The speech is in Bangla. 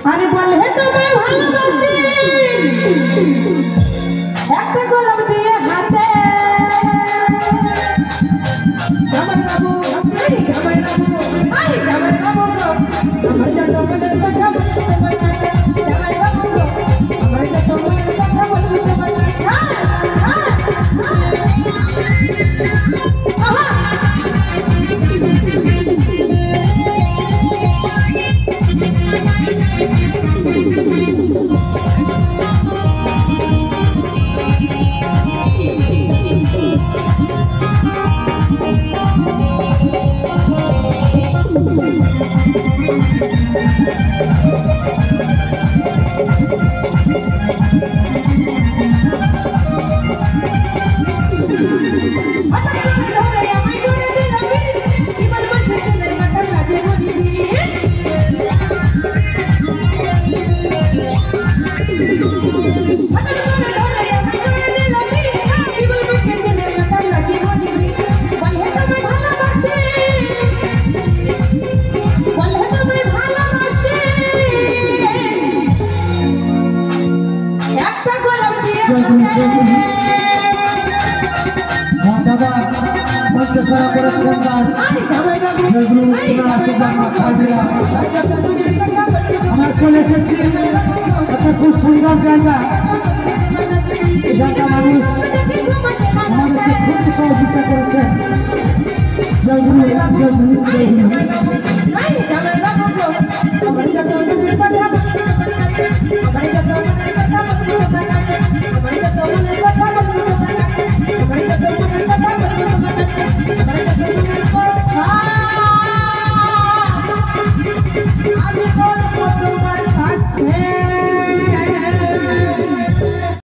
अरे बोले तुम्हें ভালোবাসি একটা গোলাপ দিয়ে হাতে জামাই বাবু এই জামাই বাবু এই জামাই বাবু আমার যত মনের কথা বলতে পারি জামাই বাবু আমার যত মনের কথা বলতে পারি दादा मंच खड़ा कर चले खूब सुंदर जगह मानुष खूब सहयोगिता कर